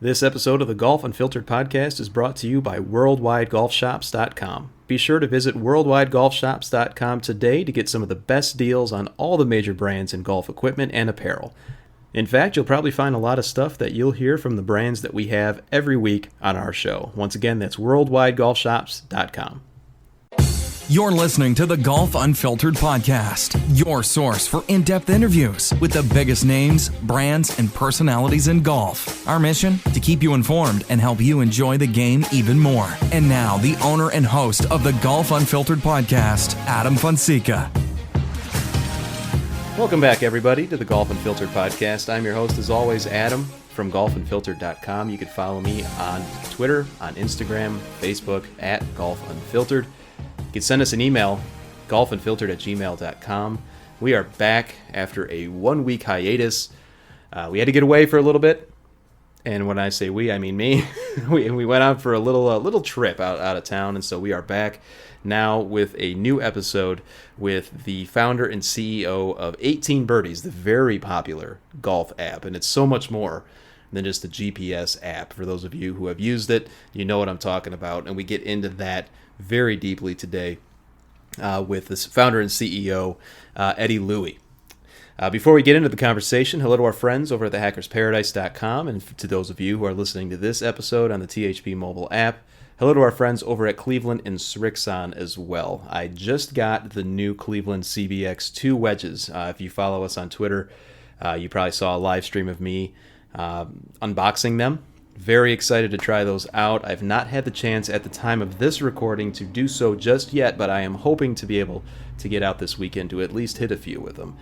This episode of the Golf Unfiltered podcast is brought to you by WorldwideGolfShops.com. Be sure to visit WorldwideGolfShops.com today to get some of the best deals on all the major brands in golf equipment and apparel. In fact, you'll probably find a lot of stuff that you'll hear from the brands that we have every week on our show. Once again, that's WorldwideGolfShops.com. You're listening to the Golf Unfiltered podcast, your source for in-depth interviews with the biggest names, brands, and personalities in golf. Our mission? To keep you informed and help you enjoy the game even more. And now, the owner and host of the Golf Unfiltered podcast, Adam Fonseca. Welcome back, everybody, to the Golf Unfiltered podcast. I'm your host, as always, Adam from golfunfiltered.com. You can follow me on Twitter, on Instagram, Facebook, at Golf Unfiltered. You can send us an email, golfunfiltered@gmail.com. We are back after a 1-week hiatus. We had to get away for a little bit. And when I say we, I mean me. we went out for a little trip out of town. And so we are back now with a new episode with the founder and CEO of 18Birdies, the very popular golf app. And it's so much more than just a GPS app. For those of you who have used it, you know what I'm talking about. And we get into that very deeply today with this founder and CEO, Eddy Lui. Before we get into the conversation, hello to our friends over at thehackersparadise.com, and to those of you who are listening to this episode on the THP mobile app, hello to our friends over at Cleveland and Srixon as well. I just got the new Cleveland CBX2 wedges. If you follow us on Twitter, you probably saw a live stream of me unboxing them. Very excited to try those out. I've not had the chance at the time of this recording to do so just yet, but I am hoping to be able to get out this weekend to at least hit a few with them.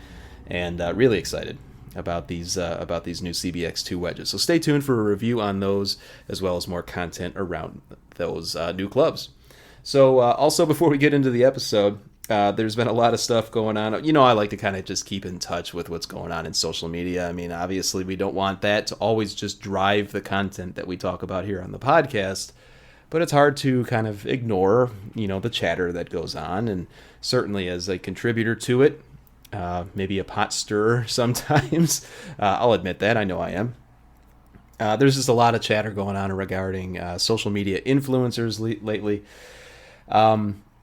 And really excited about these new CBX2 wedges. So stay tuned for a review on those, as well as more content around those new clubs. So also, before we get into the episode, there's been a lot of stuff going on. You know, I like to kind of just keep in touch with what's going on in social media. I mean, obviously, we don't want that to always just drive the content that we talk about here on the podcast, but it's hard to kind of ignore, the chatter that goes on. And certainly as a contributor to it, maybe a pot stirrer sometimes, I'll admit that. I know I am. There's just a lot of chatter going on regarding social media influencers lately.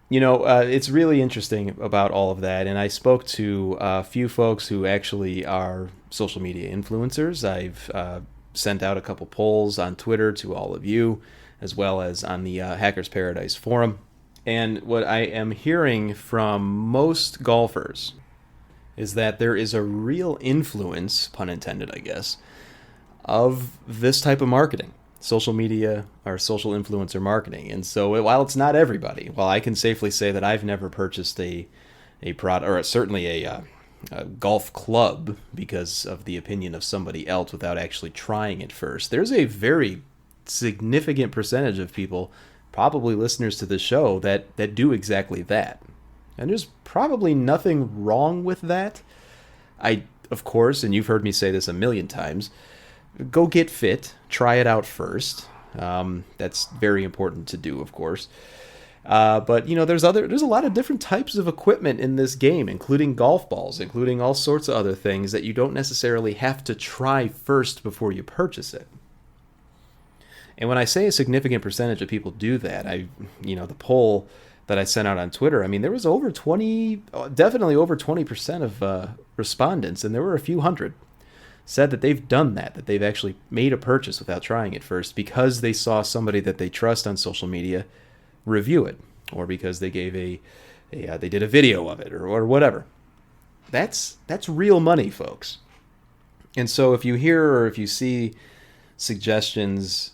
It's really interesting about all of that, and I spoke to a few folks who actually are social media influencers. I've sent out a couple polls on Twitter to all of you, as well as on the Hackers Paradise forum. And what I am hearing from most golfers is that there is a real influence, pun intended, I guess, of this type of marketing. Social media or social influencer marketing. And so while it's not everybody, while I can safely say that I've never purchased a product, or certainly a golf club because of the opinion of somebody else without actually trying it first, there's a very significant percentage of people, probably listeners to the show, that do exactly that. And there's probably nothing wrong with that. Of course, and you've heard me say this a million times, go get fit, try it out first. That's very important to do, of course. But there's a lot of different types of equipment in this game, including golf balls, including all sorts of other things that you don't necessarily have to try first before you purchase it. And when I say a significant percentage of people do that, the poll that I sent out on Twitter, I mean, there was definitely over 20% of respondents, and there were a few hundred, said that they've done that they've actually made a purchase without trying it first because they saw somebody that they trust on social media review it, or because they gave they did a video of it, or whatever. That's real money, folks. And so if you hear or if you see suggestions,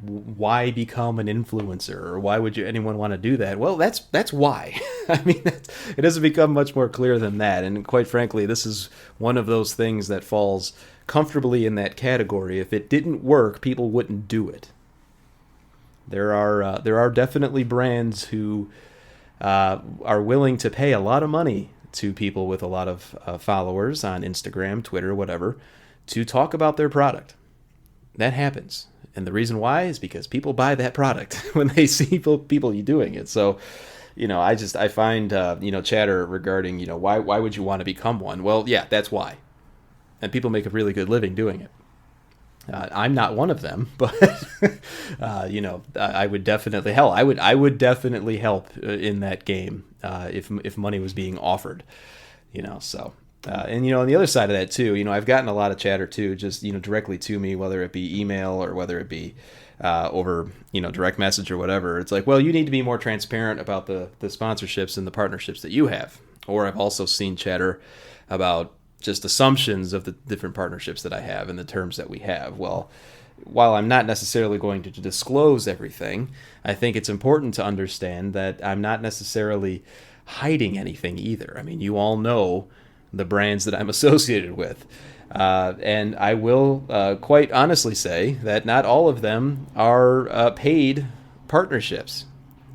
why become an influencer, or why would anyone want to do that? Well, that's why. I mean, it doesn't become much more clear than that. And quite frankly, this is one of those things that falls comfortably in that category. If it didn't work, people wouldn't do it. There are definitely brands who are willing to pay a lot of money to people with a lot of followers on Instagram, Twitter, whatever, to talk about their product. That happens. And the reason why is because people buy that product when they see people doing it. So, I find, chatter regarding, why would you want to become one? Well, yeah, that's why. And people make a really good living doing it. I'm not one of them, but I would definitely I would definitely help in that game if money was being offered, So and on the other side of that too, I've gotten a lot of chatter too, just directly to me, whether it be email or whether it be over direct message or whatever. It's like, well, you need to be more transparent about the sponsorships and the partnerships that you have. Or I've also seen chatter about just assumptions of the different partnerships that I have and the terms that we have. Well, while I'm not necessarily going to disclose everything, I think it's important to understand that I'm not necessarily hiding anything either. I mean, you all know the brands that I'm associated with. And I will quite honestly say that not all of them are paid partnerships.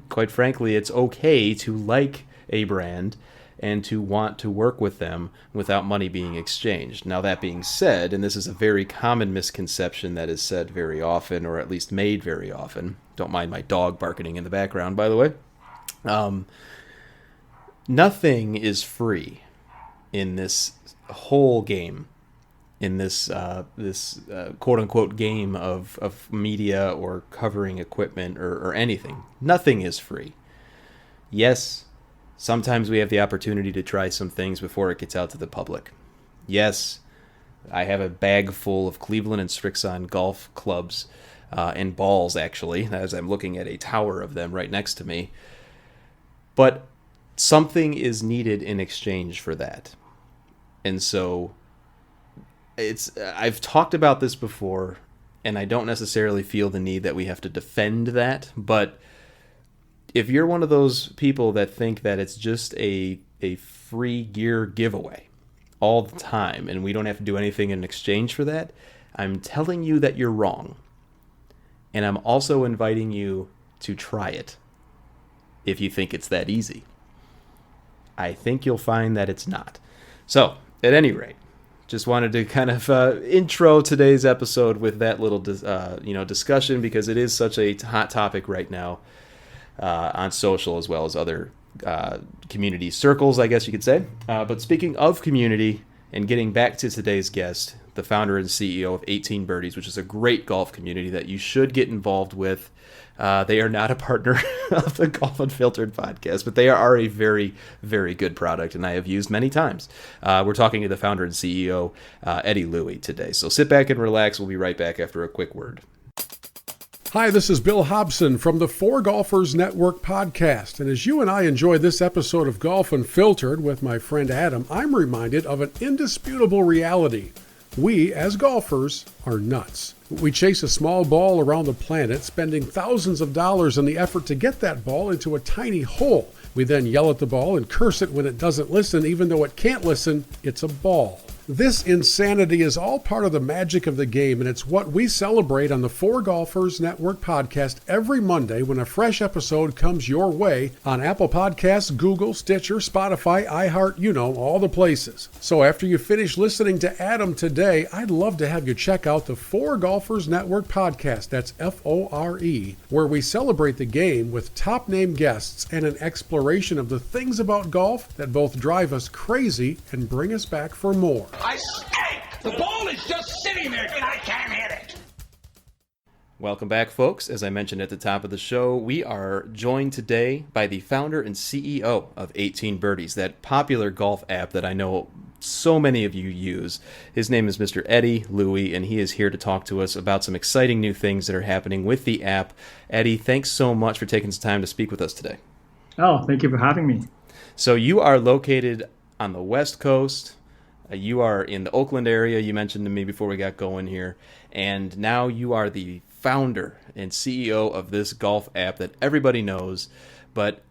Quite frankly, it's okay to like a brand and to want to work with them without money being exchanged. Now, that being said, and this is a very common misconception that is said very often, or at least made very often. Don't mind my dog barking in the background, by the way. Nothing is free in this whole game, in this quote-unquote game of media or covering equipment or anything. Nothing is free. Yes, sometimes we have the opportunity to try some things before it gets out to the public. Yes, I have a bag full of Cleveland and Strixon golf clubs and balls, actually, as I'm looking at a tower of them right next to me. But something is needed in exchange for that. And so I've talked about this before, and I don't necessarily feel the need that we have to defend that, but if you're one of those people that think that it's just a free gear giveaway all the time and we don't have to do anything in exchange for that, I'm telling you that you're wrong. And I'm also inviting you to try it if you think it's that easy. I think you'll find that it's not. So, at any rate, just wanted to kind of intro today's episode with that little discussion, because it is such a hot topic right now. On social as well as other community circles, I guess you could say. But speaking of community and getting back to today's guest, the founder and CEO of 18Birdies, which is a great golf community that you should get involved with. They are not a partner of the Golf Unfiltered podcast, but they are a very, very good product, and I have used many times. We're talking to the founder and CEO, Eddy Lui, today. So sit back and relax. We'll be right back after a quick word. Hi, this is Bill Hobson from the For Golfers Network podcast. And as you and I enjoy this episode of Golf Unfiltered with my friend Adam, I'm reminded of an indisputable reality. We, as golfers, are nuts. We chase a small ball around the planet, spending thousands of dollars in the effort to get that ball into a tiny hole. We then yell at the ball and curse it when it doesn't listen, even though it can't listen. It's a ball. This insanity is all part of the magic of the game, and it's what we celebrate on the For Golfers Network podcast every Monday when a fresh episode comes your way on Apple Podcasts, Google, Stitcher, Spotify, iHeart, all the places. So after you finish listening to Adam today, I'd love to have you check out the For Golfers Network podcast, that's FORE, where we celebrate the game with top-name guests and an exploration of the things about golf that both drive us crazy and bring us back for more. I stink! The ball is just sitting there and I can't hit it! Welcome back, folks. As I mentioned at the top of the show, we are joined today by the founder and CEO of 18Birdies, that popular golf app that I know so many of you use. His name is Mr. Eddy Lui, and he is here to talk to us about some exciting new things that are happening with the app. Eddy, thanks so much for taking some time to speak with us today. Oh, thank you for having me. So you are located on the West Coast. You are in the Oakland area, you mentioned to me before we got going here, and now you are the founder and CEO of this golf app that everybody knows, but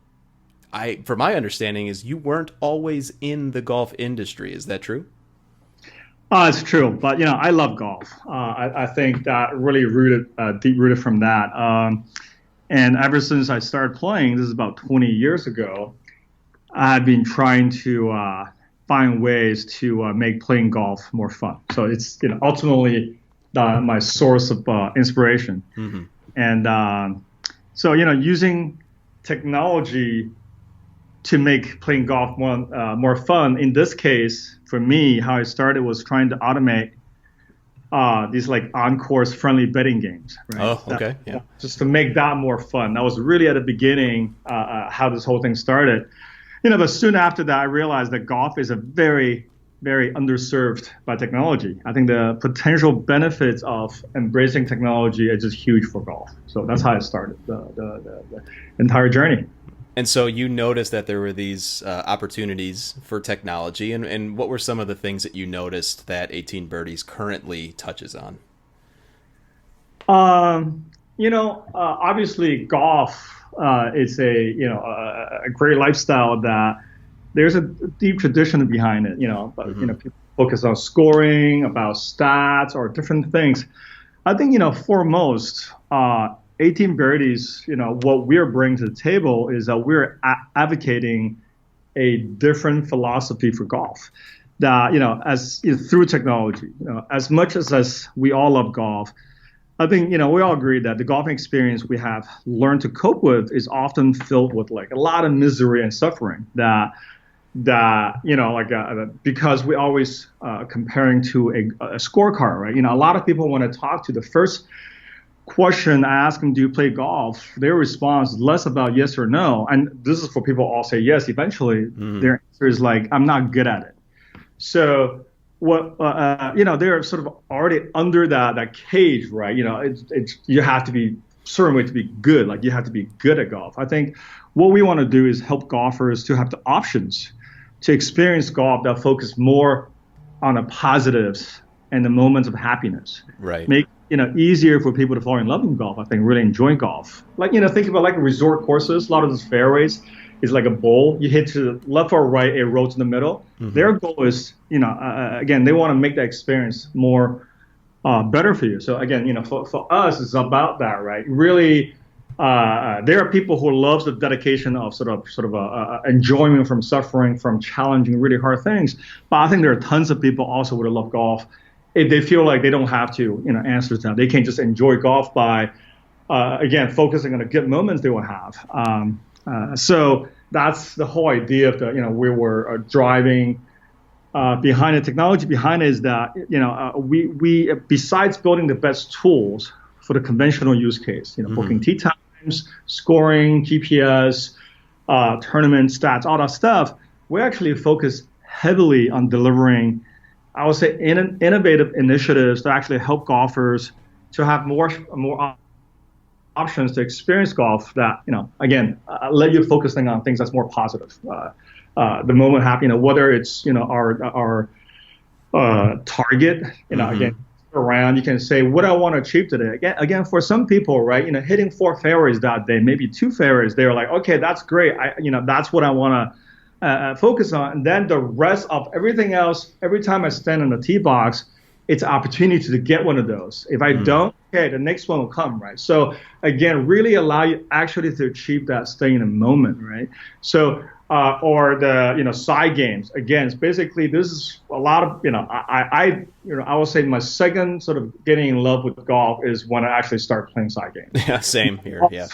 from my understanding is you weren't always in the golf industry. Is that true? It's true, but I love golf. I think that really deep rooted from that. And ever since I started playing, this is about 20 years ago, I've been trying to find ways to make playing golf more fun. So it's ultimately my source of inspiration. Mm-hmm. And so using technology to make playing golf more fun. In this case, for me, how I started was trying to automate these like on-course friendly betting games, right? Oh, okay, yeah. Just to make that more fun. That was really at the beginning how this whole thing started. But soon after that, I realized that golf is a very, very underserved by technology. I think the potential benefits of embracing technology are just huge for golf. So that's how it started, the entire journey. And so you noticed that there were these opportunities for technology, and what were some of the things that you noticed that 18 Birdies currently touches on? Obviously golf is a great lifestyle that there's a deep tradition behind it, but people focus on scoring, about stats or different things. I think, foremost, 18 Birdies, what we're bringing to the table is that we're advocating a different philosophy for golf that, as through technology, as much as we all love golf, I think, we all agree that the golfing experience we have learned to cope with is often filled with like a lot of misery and suffering that because we always comparing to a scorecard, right? A lot of people want to talk to the first question, I ask them, do you play golf? Their response is less about yes or no. And this is for people all say yes eventually. Their answer is like, I'm not good at it. So what, they're sort of already under that cage, right? You have to be certain way to be good. Like you have to be good at golf. I think what we want to do is help golfers to have the options to experience golf that focus more on the positives and the moments of happiness. Right. Make easier for people to fall in love with golf. I think really enjoy golf. Like think about like resort courses. A lot of those fairways is like a bowl. You hit to the left or right, it rolls in the middle. Their goal is again, they want to make that experience more better for you. So again, for us, it's about that, right? Really, there are people who love the dedication of sort of enjoyment from suffering, from challenging really hard things. But I think there are tons of people also who love golf if they feel like they don't have to, answer to them. They can just enjoy golf by, again, focusing on the good moments they will have. So that's the whole idea of we were driving behind the technology behind it is that, we besides building the best tools for the conventional use case, booking tee times, scoring, GPS, tournament stats, all that stuff, we actually focus heavily on delivering, I would say, innovative initiatives to actually help golfers to have more options to experience golf that, again, let you focusing on things that's more positive. The moment happy, whether it's, our target, again, around, you can say, what I want to achieve today. Again, for some people, right, hitting 4 fairways that day, maybe 2 fairways, they're like, okay, that's great. That's what I want to focus on. And then the rest of everything else, every time I stand in the tee box, it's an opportunity to get one of those. If I don't, okay, the next one will come, right? So again, really allow you actually to achieve that stay in the moment, right? So, or the, side games. Again, it's basically, this is a lot of, I will say my second sort of getting in love with golf is when I actually start playing side games. Yeah, same here, yeah.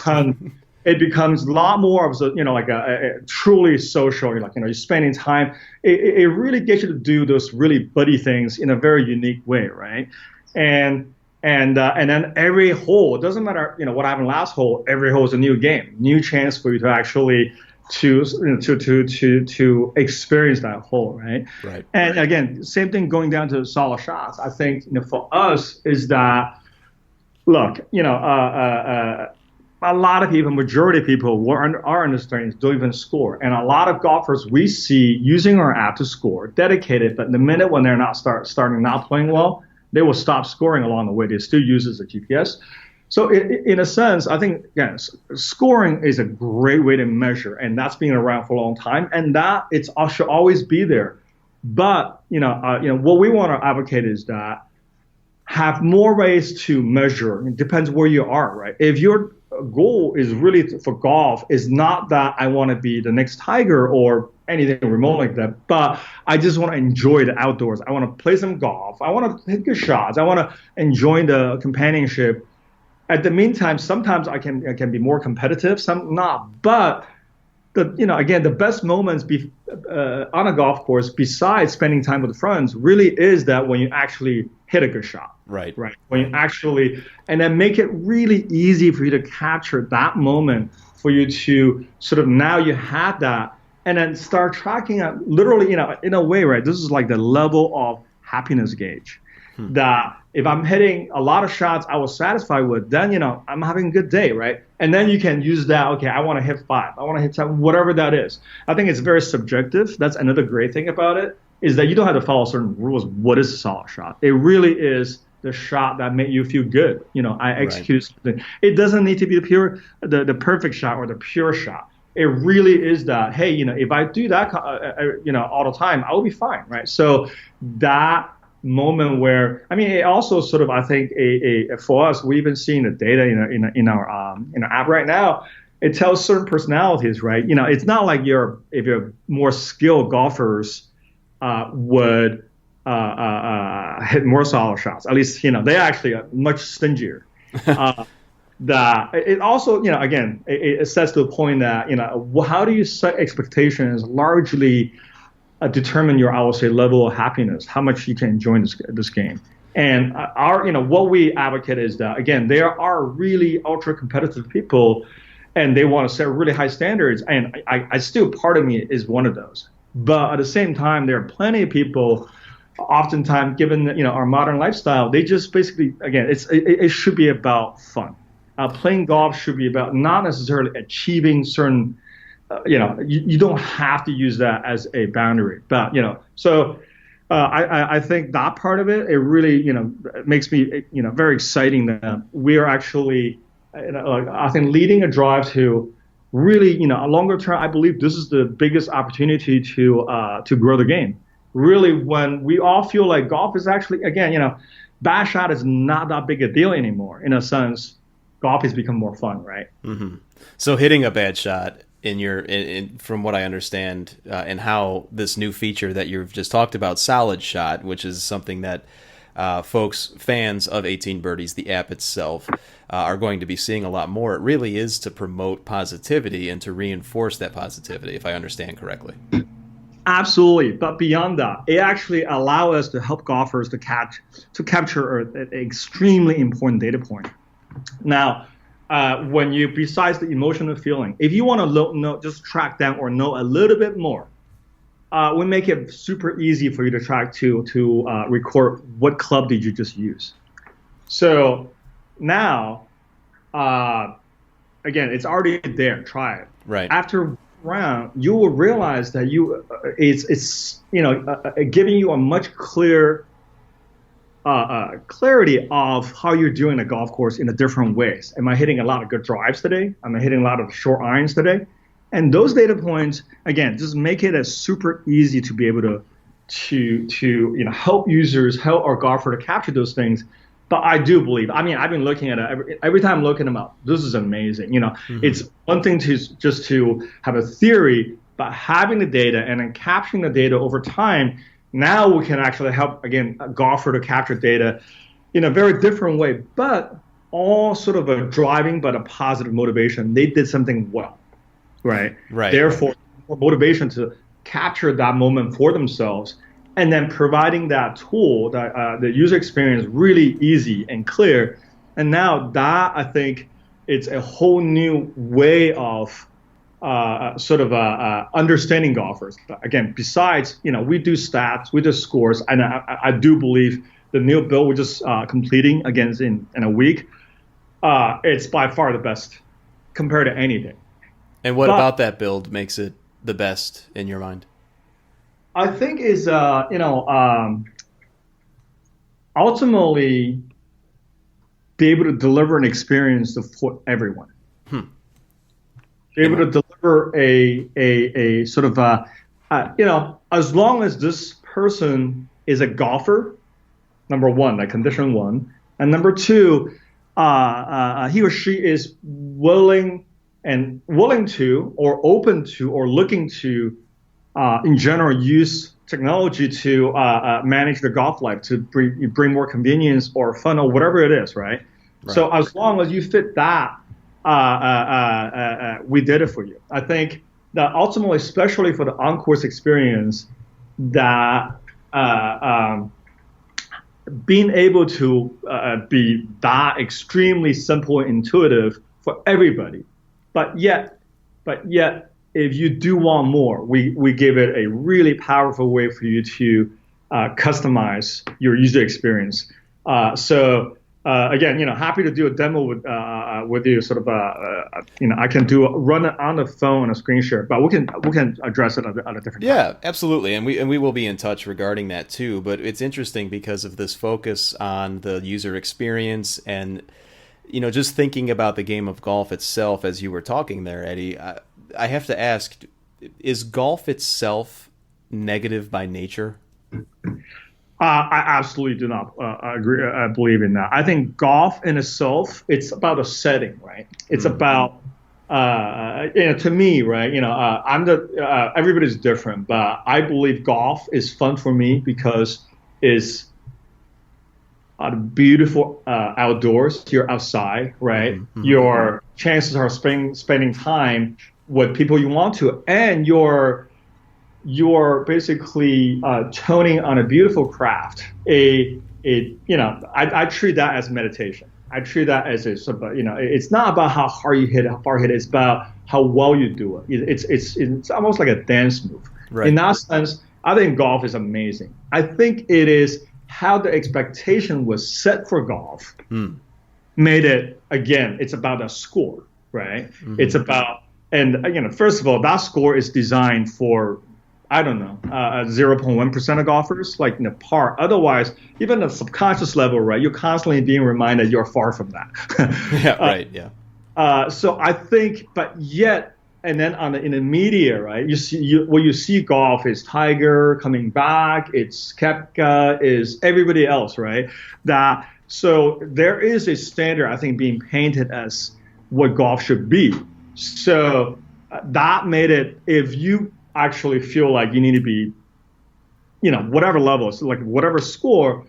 It becomes a lot more of like a truly social, you're spending time. It really gets you to do those really buddy things in a very unique way, right? And then every hole, it doesn't matter, what happened last hole, every hole is a new game, new chance for you to actually to experience that hole, right? Right. And again, same thing going down to solid shots. I think, for us is that, look, a lot of people, majority of people who are understanding don't even score. And a lot of golfers we see using our app to score, dedicated, but the minute when they're not starting not playing well, they will stop scoring along the way. They still use it as a GPS. So in a sense, I think, again, scoring is a great way to measure, and that's been around for a long time, and that should always be there. But, what we want to advocate is that have more ways to measure. It depends where you are, right? If your goal is really for golf is not that I want to be the next Tiger or anything remote like that, but I just want to enjoy the outdoors. I want to play some golf. I want to hit good shots. I want to enjoy the companionship. At the meantime, sometimes I can be more competitive, some not. But again, the best moments on a golf course, besides spending time with friends, really is that when you actually hit a good shot. Right. Right. When you actually, and then make it really easy for you to capture that moment, for you to sort of, now you have that, and then start tracking it literally, in a way, right? This is like the level of happiness gauge. That if I'm hitting a lot of shots I was satisfied with, then, I'm having a good day, right? And then you can use that, okay, I want to hit 5, I want to hit 10, whatever that is. I think it's very subjective. That's another great thing about it, is that you don't have to follow certain rules. What is a solid shot? It really is the shot that made you feel good. I executed something. It doesn't need to be the perfect shot or the pure shot. It really is that, hey, if I do that, all the time, I will be fine, right? So that moment where, it also sort of, I think, for us, we've been seeing the data in our app right now. It tells certain personalities, right? It's not like if you're more skilled golfers would hit more solid shots. At least, they actually are much stingier. That it also, again, it sets to a point that, how do you set expectations largely determine your, I would say, level of happiness, how much you can enjoy this game. And what we advocate is that, again, there are really ultra competitive people, and they want to set really high standards. And I still, part of me is one of those. But at the same time, there are plenty of people, oftentimes, given our modern lifestyle, they just basically, again, it should be about fun. Playing golf should be about not necessarily achieving certain, you don't have to use that as a boundary. But, so I think that part of it really, makes me, very exciting that we are actually, I think, leading a drive to really, a longer term. I believe this is the biggest opportunity to grow the game. Really, when we all feel like golf is actually, again, bad shot is not that big a deal anymore. In a sense, golf has become more fun, right? Mm-hmm. So hitting a bad shot, from what I understand, and how this new feature that you've just talked about, solid shot, which is something that fans of 18 Birdies, the app itself, are going to be seeing a lot more. It really is to promote positivity and to reinforce that positivity, if I understand correctly. Absolutely. But beyond that, it actually allows us to help golfers to capture an extremely important data point. Now, when you, besides the emotional feeling, if you want to just track down or know a little bit more, we make it super easy for you to track to record what club did you just use. So now, again, it's already there. Try it. Right. After round, you will realize that it's giving you a much clearer clarity of how you're doing a golf course in a different ways. Am I hitting a lot of good drives today? Am I hitting a lot of short irons today? And those data points, again, just make it as super easy to be able to help users, help our golfer to capture those things. But I do believe, I've been looking at it every time I'm looking them up. This is amazing. It's one thing to have a theory, but having the data and then capturing the data over time. Now we can actually help, again, a golfer to capture data in a very different way, but all sort of a driving but a positive motivation. They did something well, right? Right. Therefore, more motivation to capture that moment for themselves, and then providing that tool, that the user experience really easy and clear. And now that, I think, it's a whole new way of understanding golfers. Again, besides, we do stats, we do scores, and I do believe the new build we're just completing, again, in a week, it's by far the best compared to anything. And what about that build makes it the best in your mind? I think is, ultimately be able to deliver an experience for everyone. Be able to deliver a sort of as long as this person is a golfer, number one, like condition one, and number two, he or she is willing to or open to or looking to, in general, use technology to manage their golf life, to bring more convenience or fun or whatever it is, right? So as long as you fit that, we did it for you. I think that ultimately, especially for the on-course experience, that being able to be that extremely simple and intuitive for everybody, but yet, if you do want more, we give it a really powerful way for you to customize your user experience. Again, happy to do a demo with you. Sort of, I can run it on the phone on a screen share, but we can address it at a different time. Yeah, absolutely, and we will be in touch regarding that too. But it's interesting because of this focus on the user experience, and just thinking about the game of golf itself. As you were talking there, Eddie, I have to ask: is golf itself negative by nature? I absolutely do not agree. I believe in that. I think golf in itself, it's about a setting, right? It's about, to me, right? Everybody's different, but I believe golf is fun for me because it's beautiful outdoors. You're outside, right? Mm-hmm. Your chances are spending time with people you want to, and you're basically toning on a beautiful craft. I treat that as meditation. I treat that as it's not about how hard you hit, how far you hit. It's about how well you do it. It's almost like a dance move. Right. In that sense, I think golf is amazing. I think it is how the expectation was set for golf made it, again, it's about a score, right? Mm-hmm. It's about, and first of all, that score is designed for, I don't know, 0.1% of golfers, like par. Otherwise, even at the subconscious level, right, you're constantly being reminded you're far from that. Yeah, right, yeah. So I think, but yet, and then in the media, right, you see golf is Tiger coming back, it's Koepka, is everybody else, right? So there is a standard, I think, being painted as what golf should be. So that made it, if you actually feel like you need to be, whatever level, so like whatever score,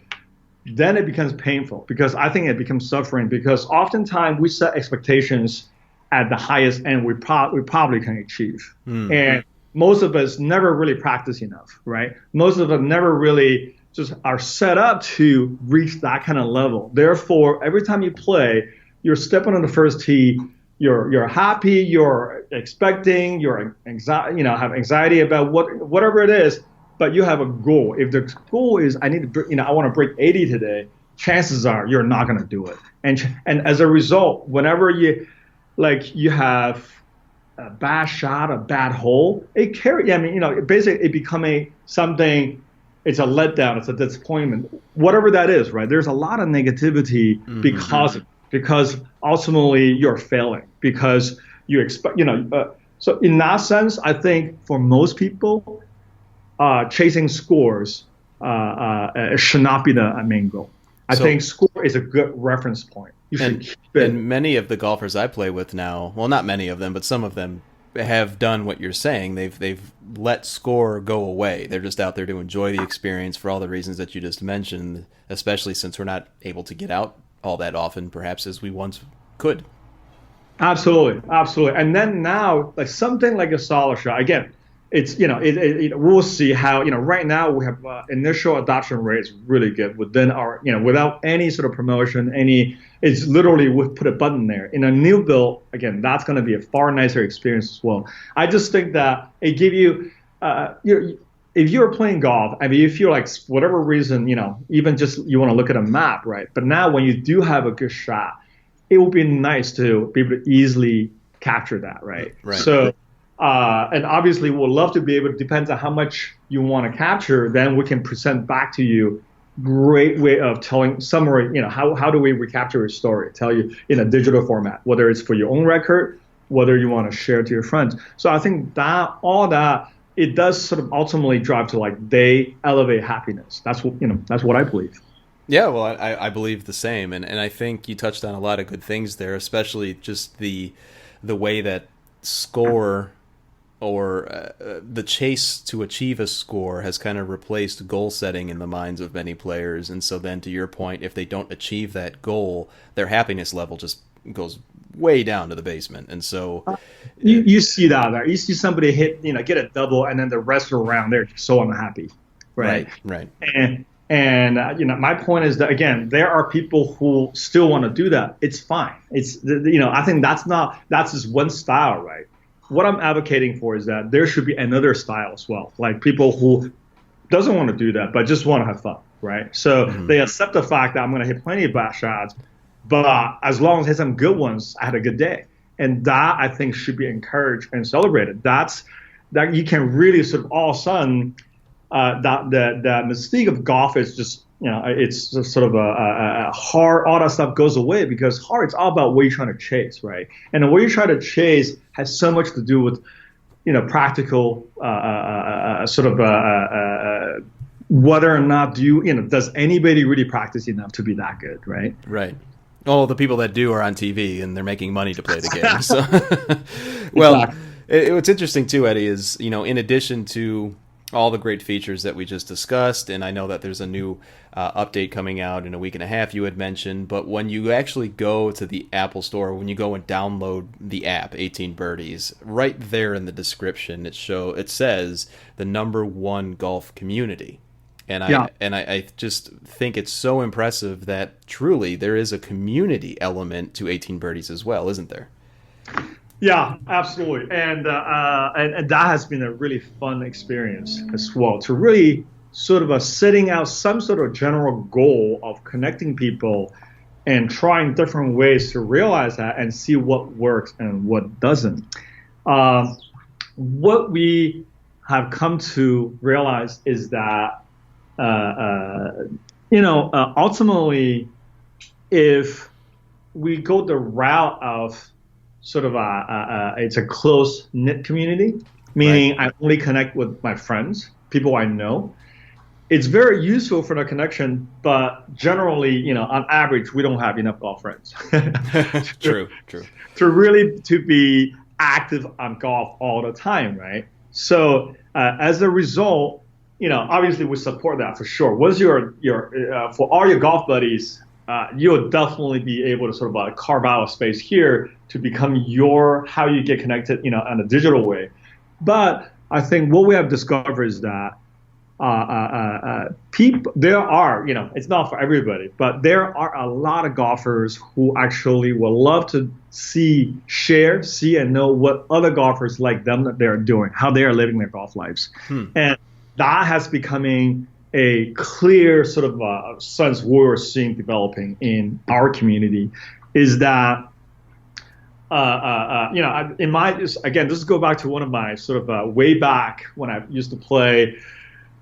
then it becomes painful, because I think it becomes suffering, because oftentimes we set expectations at the highest end we probably can achieve. And most of us never really practice enough, right? Most of us never really just are set up to reach that kind of level. Therefore, every time you play, you're stepping on the first tee, you're happy, you're expecting, you're have anxiety about whatever it is, but you have a goal. If the goal is I want to break 80 today, chances are you're not going to do it. And as a result, whenever you have a bad shot, a bad hole, basically it becoming something. It's a letdown. It's a disappointment. Whatever that is, right? There's a lot of negativity because ultimately you're failing, because you expect, so in that sense, I think for most people, chasing scores should not be the main goal. I think score is a good reference point. You should keep it. And many of the golfers I play with now, well, not many of them, but some of them have done what you're saying. They've let score go away. They're just out there to enjoy the experience for all the reasons that you just mentioned, especially since we're not able to get out all that often, perhaps, as we once could. Absolutely. And then now, like something like a solid shot, again, it's we'll see how, right now we have initial adoption rate is really good within our, without any sort of promotion, it's literally we put a button there. In a new build, again, that's going to be a far nicer experience as well. I just think that it give you, if you're playing golf, I mean, you feel like whatever reason, even just you want to look at a map, right? But now when you do have a good shot, it would be nice to be able to easily capture that, right? So, and obviously we'll love to be able to, depends on how much you want to capture, then we can present back to you great way of telling summary, how do we recapture a story, tell you in a digital format, whether it's for your own record, whether you want to share to your friends. So I think that all that, it does sort of ultimately drive to like they elevate happiness. That's what I believe. Yeah, well, I believe the same, and I think you touched on a lot of good things there, especially just the way that score or the chase to achieve a score has kind of replaced goal setting in the minds of many players. And so then to your point, if they don't achieve that goal, their happiness level just goes way down to the basement. And so you see that, right? You see somebody get a double, and then the rest around they're just so unhappy, right? Right. And my point is that, again, there are people who still want to do that. It's fine. I think that's just one style, right? What I'm advocating for is that there should be another style as well, like people who doesn't want to do that but just want to have fun, right? So they accept the fact that I'm going to hit plenty of bad shots, but as long as I hit some good ones, I had a good day. And that, I think, should be encouraged and celebrated. That you can really sort of all of a sudden, the mystique of golf is just, it's just sort of a hard, all that stuff goes away, because hard, it's all about what you're trying to chase, right? And what you're trying to chase has so much to do with, practical, whether or not does anybody really practice enough to be that good, right? Right. All the people that do are on TV and they're making money to play the game. So, well, Exactly. What's interesting too, Eddie, is, in addition to all the great features that we just discussed, and I know that there's a new update coming out in a week and a half, you had mentioned, but when you actually go to the Apple Store, when you go and download the app, 18Birdies, right there in the description, it says the #1 golf community. And I just think it's so impressive that truly there is a community element to 18Birdies as well, isn't there? Yeah, absolutely. And that has been a really fun experience as well, to really sort of setting out some sort of general goal of connecting people and trying different ways to realize that and see what works and what doesn't. What we have come to realize is that ultimately, if we go the route of sort of it's a close knit community, meaning right. I only connect with my friends, people I know. It's very useful for the connection, but generally, on average, we don't have enough golf friends. True. To really to be active on golf all the time, right? So as a result, obviously we support that for sure. What's your for all your golf buddies, you'll definitely be able to sort of carve out a space here to become how you get connected, in a digital way. But I think what we have discovered is that people, there are, it's not for everybody, but there are a lot of golfers who actually will love to see and know what other golfers like them that they're doing, how they are living their golf lives. And that has becoming a clear sort of sense we're seeing developing in our community is that, in my, again, this go back to one of my sort of way back when I used to play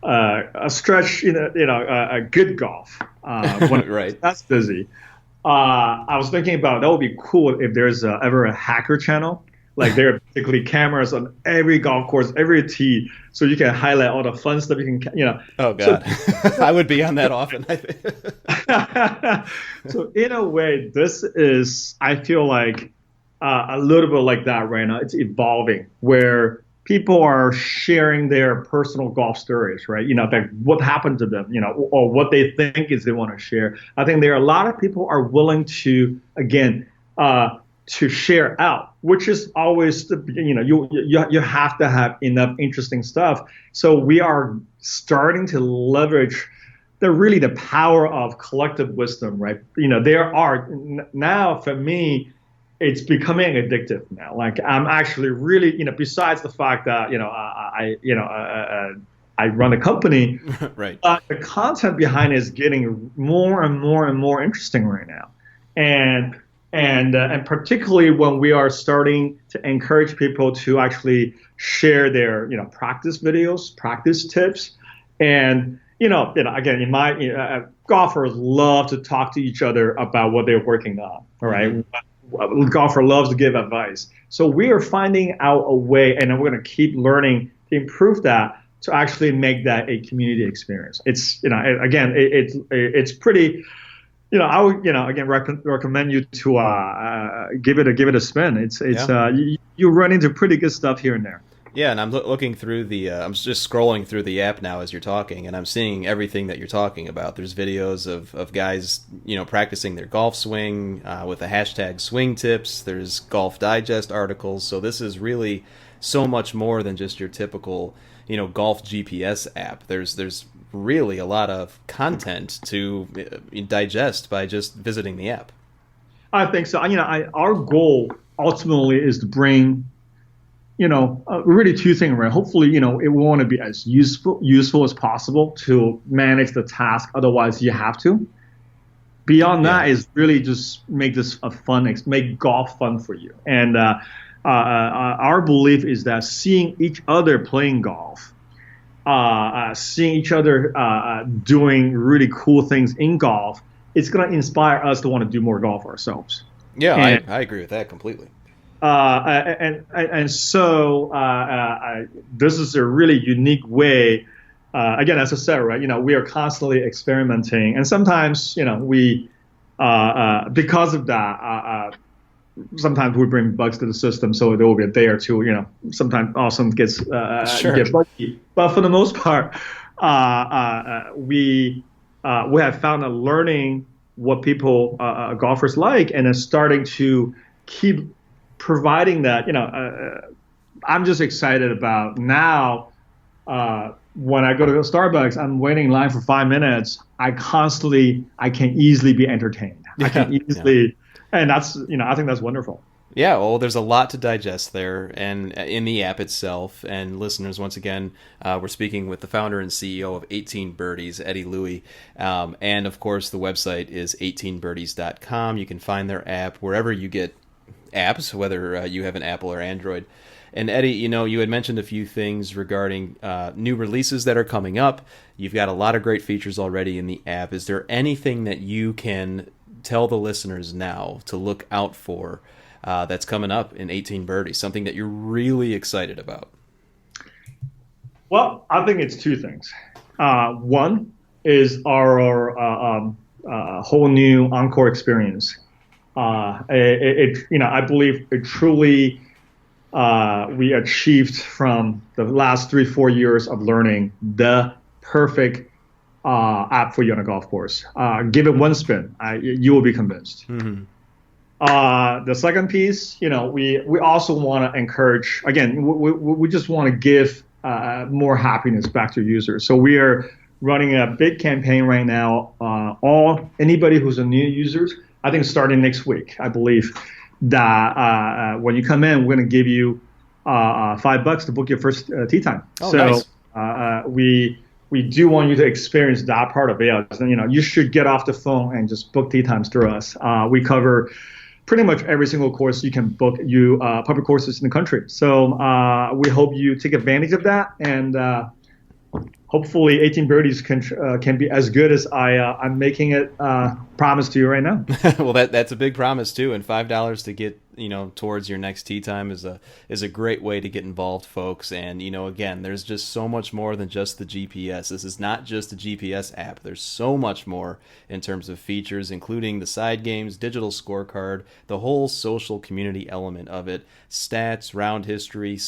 a stretch, a good golf. When right. That's busy. I was thinking about that would be cool if there's ever a hacker channel. Like there are basically cameras on every golf course, every tee, so you can highlight all the fun stuff you can, Oh God, so, I would be on that often. I think. So in a way, this is, I feel like a little bit like that right now. It's evolving where people are sharing their personal golf stories, right? Like what happened to them, or what they think is they want to share. I think there are a lot of people are willing to, again, to share out, which is always you have to have enough interesting stuff. So we are starting to leverage the power of collective wisdom, right? There are now, for me, it's becoming addictive now. Like I'm actually really, besides the fact that I run a company, right? The content behind it is getting more and more and more interesting right now, and particularly when we are starting to encourage people to actually share their practice videos, practice tips, and again, in my golfers love to talk to each other about what they're working on. All right. Mm-hmm. Golfer loves to give advice. So we are finding out a way, and we're going to keep learning to improve that to actually make that a community experience. It's again, it's pretty. I would again recommend you to give it a spin. You run into pretty good stuff here and there. Yeah, and I'm looking through the. I'm just scrolling through the app now as you're talking, and I'm seeing everything that you're talking about. There's videos of guys, practicing their golf swing with the hashtag swing tips. There's Golf Digest articles. So this is really so much more than just your typical, golf GPS app. There's really a lot of content to digest by just visiting the app. I think so. Our goal ultimately is to bring really two things, right? Hopefully, we want to be as useful as possible to manage the task. Otherwise, you have to. Beyond that is really just make this make golf fun for you. And our belief is that seeing each other playing golf, seeing each other doing really cool things in golf, it's going to inspire us to want to do more golf ourselves. Yeah, I agree with that completely. So this is a really unique way. Again, as I said, right? We are constantly experimenting, and sometimes, we because of that, sometimes we bring bugs to the system, so there will be a day or two. Sometimes awesome gets get buggy, but for the most part, we have found that learning what people golfers like, and then starting to keep providing that. I'm just excited about now. When I go to Starbucks, I'm waiting in line for 5 minutes. I can easily be entertained. I can easily, and that's, I think that's wonderful. Yeah, well, there's a lot to digest there, and in the app itself. And listeners, once again, we're speaking with the founder and CEO of 18Birdies, Eddy Lui, and of course, the website is 18birdies.com. You can find their app wherever you get apps, whether you have an Apple or Android. And Eddy, you had mentioned a few things regarding new releases that are coming up. You've got a lot of great features already in the app. Is there anything that you can tell the listeners now to look out for that's coming up in 18Birdies, something that you're really excited about? Well, I think it's two things. One is our whole new Encore experience. I believe it truly we achieved from the last 3-4 years of learning the perfect app for you on a golf course. Give it one spin, you will be convinced. Mm-hmm. The second piece, we also want to encourage. Again, we just want to give more happiness back to users. So we are running a big campaign right now. Anybody who's a new user, I think starting next week, I believe that when you come in, we're going to give you $5 to book your first tee time. Oh, so nice. We do want you to experience that part of it. You should get off the phone and just book tee times through us. We cover pretty much every single course you can book, public courses in the country. So we hope you take advantage of that, and hopefully 18Birdies can be as good as I'm making it promise to you right now. Well, that's a big promise too, and $5 to get towards your next tee time is a great way to get involved, folks. And again, there's just so much more than just the GPS. This is not just a GPS app. There's so much more in terms of features, including the side games, digital scorecard, the whole social community element of it, stats, round history,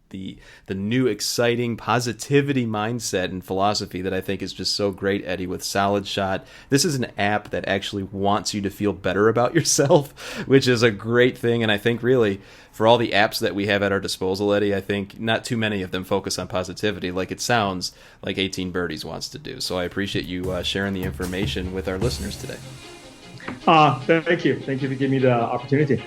the new exciting positivity mindset and philosophy that I think is just so great, Eddy, with Solid Shot. This is an app that actually wants you to feel better about yourself, which is a great thing. And I think really for all the apps that we have at our disposal, Eddy, I think not too many of them focus on positivity like it sounds like 18Birdies wants to do. So I appreciate you sharing the information with our listeners today. Thank you. Thank you for giving me the opportunity.